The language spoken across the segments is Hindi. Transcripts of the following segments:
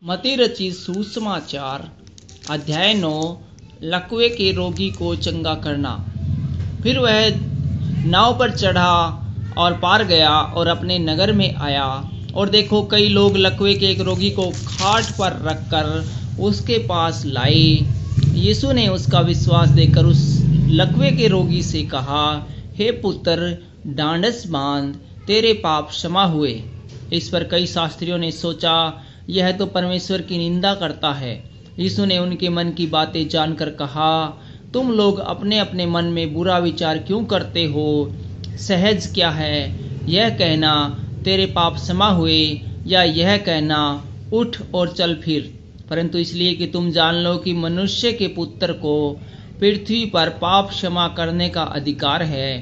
मती रची सुसमाचार अध्याय 9 लकवे के रोगी को चंगा करना। फिर वह नाव पर चढ़ा और पार गया और अपने नगर में आया, और देखो कई लोग लकवे के एक रोगी को खाट पर रखकर उसके पास लाए। यीशु ने उसका विश्वास देखकर उस लकवे के रोगी से कहा, हे पुत्र, ढांढस बांध, तेरे पाप क्षमा हुए। इस पर कई शास्त्रियों ने सोचा, यह तो परमेश्वर की निंदा करता है। यीशु ने उनके मन की बातें जानकर कहा, तुम लोग अपने अपने मन में बुरा विचार क्यों करते हो? सहज क्या है, यह कहना तेरे पाप क्षमा हुए, या यह कहना उठ और चल फिर? परंतु इसलिए कि तुम जान लो कि मनुष्य के पुत्र को पृथ्वी पर पाप क्षमा करने का अधिकार है।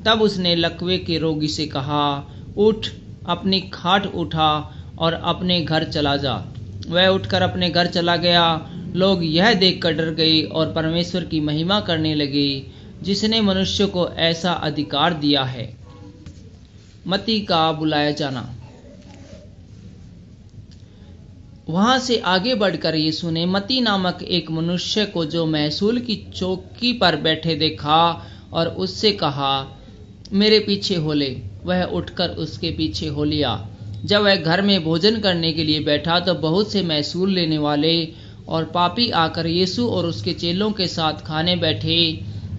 तब उसने लकवे के रोगी से कहा, उठ, अपनी खाट उठा और अपने घर चला जा। वह उठकर अपने घर चला गया। लोग यह देखकर डर गए और परमेश्वर की महिमा करने लगे, जिसने मनुष्य को ऐसा अधिकार दिया है। मत्ती का बुलाया जाना। वहां से आगे बढ़कर यीशु ने मत्ती नामक एक मनुष्य को, जो महसूल की चौकी पर बैठे, देखा और उससे कहा, मेरे पीछे हो ले। वह उठकर उसके पीछे हो लिया। जब वह घर में भोजन करने के लिए बैठा तो बहुत से महसूल लेने वाले और पापी आकर यीशु और उसके चेलों के साथ खाने बैठे।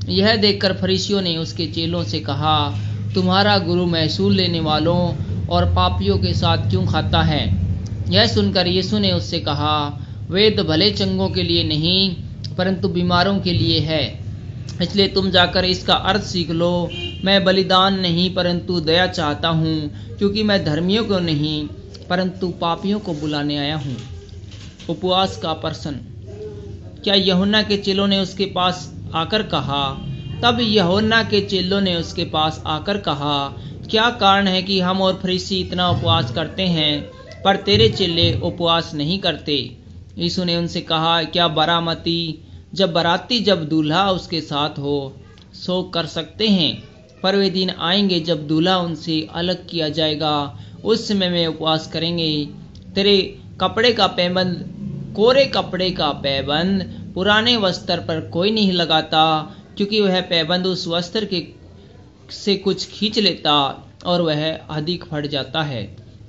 यह देखकर फरीसियों ने उसके चेलों से कहा, तुम्हारा गुरु महसूल लेने वालों और पापियों के साथ क्यों खाता है? यह सुनकर यीशु ने उससे कहा, वेद भले चंगों के लिए नहीं, परंतु बीमारों के लिए है। इसलिए तुम जाकर इसका अर्थ सीख लो। मैं बलिदान नहीं परंतु दया चाहता हूँ, क्योंकि मैं धर्मियों को नहीं परंतु पापियों को बुलाने आया हूँ। उपवास का प्रश्न। क्या यूहन्ना के चेलों ने उसके पास आकर कहा? तब यूहन्ना के चेलों ने उसके पास आकर कहा, क्या कारण है कि हम और फरीसी इतना उपवास करते हैं, पर तेरे चेले उपवास नहीं करते? यीशु ने उनसे कहा, क्या बाराती जब दूल्हा उसके साथ हो शोक कर सकते हैं? पर वे दिन आएंगे जब दूल्हा उनसे अलग किया जाएगा, उस समय में उपवास करेंगे। तेरे कोरे कपड़े का पैबंद पुराने वस्त्र पर कोई नहीं लगाता, क्योंकि वह पैबंद उस वस्त्र से कुछ खींच लेता और वह अधिक फट जाता है।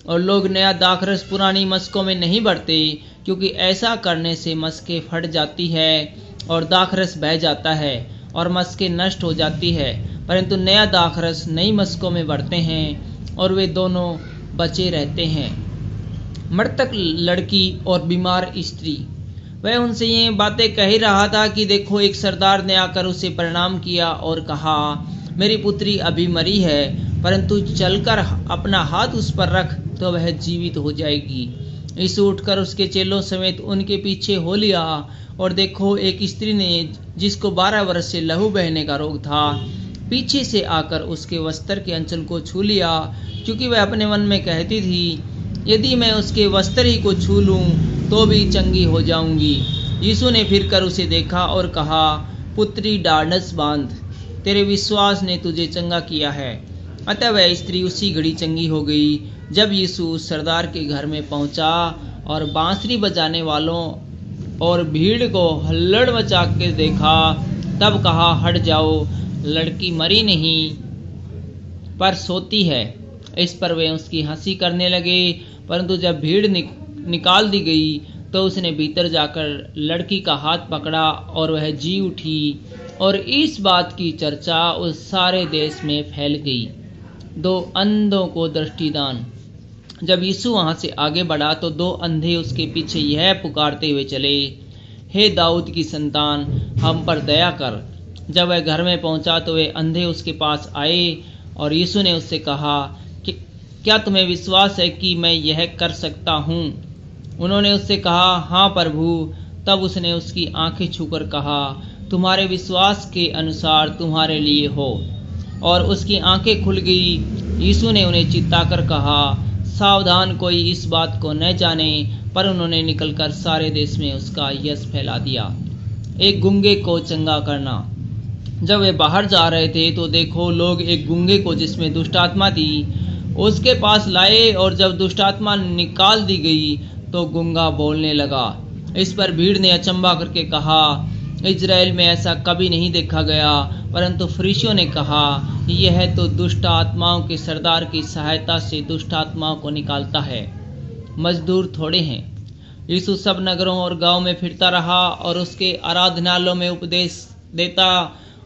और लोग नया दाखरस पुरानी मशकों में नहीं भरते, क्योंकि ऐसा करने से मशकें फट जाती है और दाखरस बह जाता है और मशकें नष्ट हो जाती है। परंतु नया दाखरस नई मशकों में भरते हैं और वे दोनों बचे रहते हैं। मृतक लड़की और बीमार स्त्री। वह उनसे ये बातें कह ही रहा था कि देखो, एक सरदार ने आकर उसे प्रणाम किया और कहा, मेरी पुत्री अभी मरी है, परंतु चलकर अपना हाथ उस पर रख तो वह जीवित हो जाएगी। यीशु उठकर उसके चेलों समेत उनके पीछे हो लिया। और देखो, एक स्त्री ने, जिसको 12 वर्ष से लहू बहने का रोग था, पीछे से आकर उसके वस्त्र के अंचल को छू लिया, क्योंकि वह अपने मन में कहती थी, यदि मैं उसके वस्त्र ही को छू लूं तो भी चंगी हो जाऊंगी। यीशु ने फिरकर उसे देखा और कहा, पुत्री, ढांढस बांध, तेरे विश्वास ने तुझे चंगा किया है। अतः वह स्त्री उसी घड़ी चंगी हो गई। जब यीशु सरदार के घर में पहुंचा और बांसुरी बजाने वालों और भीड़ को हल्लड़ मचा के देखा, तब कहा, हट जाओ, लड़की मरी नहीं पर सोती है। इस पर वे उसकी हंसी करने लगे। परंतु जब भीड़ निकाल दी गई तो उसने भीतर जाकर लड़की का हाथ पकड़ा और वह जी उठी, और इस बात की चर्चा उस सारे देश में फैल गई। 2 अंधों को दृष्टिदान। जब यीशु वहां से आगे बढ़ा तो 2 अंधे उसके पीछे यह पुकारते हुए चले, हे दाऊद की संतान, हम पर दया कर। जब वह घर में पहुंचा तो वे अंधे उसके पास आए और यीशु ने उससे कहा कि क्या तुम्हें विश्वास है कि मैं यह कर सकता हूँ? उन्होंने उससे कहा, हाँ प्रभु। तब उसने उसकी आंखें छूकर कहा, तुम्हारे विश्वास के अनुसार तुम्हारे लिए हो। और उसकी आंखें खुल गई। यीशु ने उन्हें चिताकर कहा, सावधान, कोई इस बात को न जाने। पर उन्होंने निकलकर सारे देश में उसका यश फैला दिया। एक गूंगे को चंगा करना। जब वे बाहर जा रहे थे तो देखो, लोग एक गूंगे को, जिसमें दुष्टात्मा थी, उसके पास लाए, और जब दुष्टात्मा निकाल दी गई तो गूंगा बोलने लगा। इस पर भीड़ ने अचंभा करके कहा, इजराइल में ऐसा कभी नहीं देखा गया। परंतु फरीसियों ने कहा, यह तो दुष्ट आत्माओं के सरदार की सहायता से दुष्ट आत्माओं को निकालता है। मजदूर थोड़े हैं। यीशु सब नगरों और गांव में फिरता रहा और उसके आराधनालयों में उपदेश देता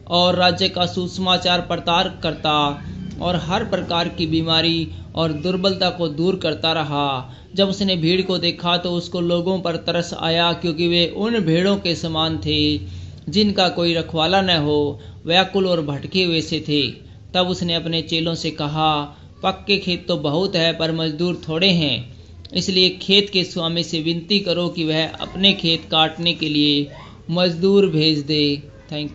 और राज्य का सुसमाचार प्रचार करता और हर प्रकार की बीमारी और दुर्बलता को दूर करता रहा। जब उसने भीड़ को देखा तो उसको लोगों पर तरस आया, क्योंकि वे उन भेड़ों के समान थे जिनका कोई रखवाला न हो, व्याकुल और भटके हुए से थे। तब उसने अपने चेलों से कहा, पक्के खेत तो बहुत है पर मजदूर थोड़े हैं, इसलिए खेत के स्वामी से विनती करो कि वह अपने खेत काटने के लिए मजदूर भेज दे। थैंक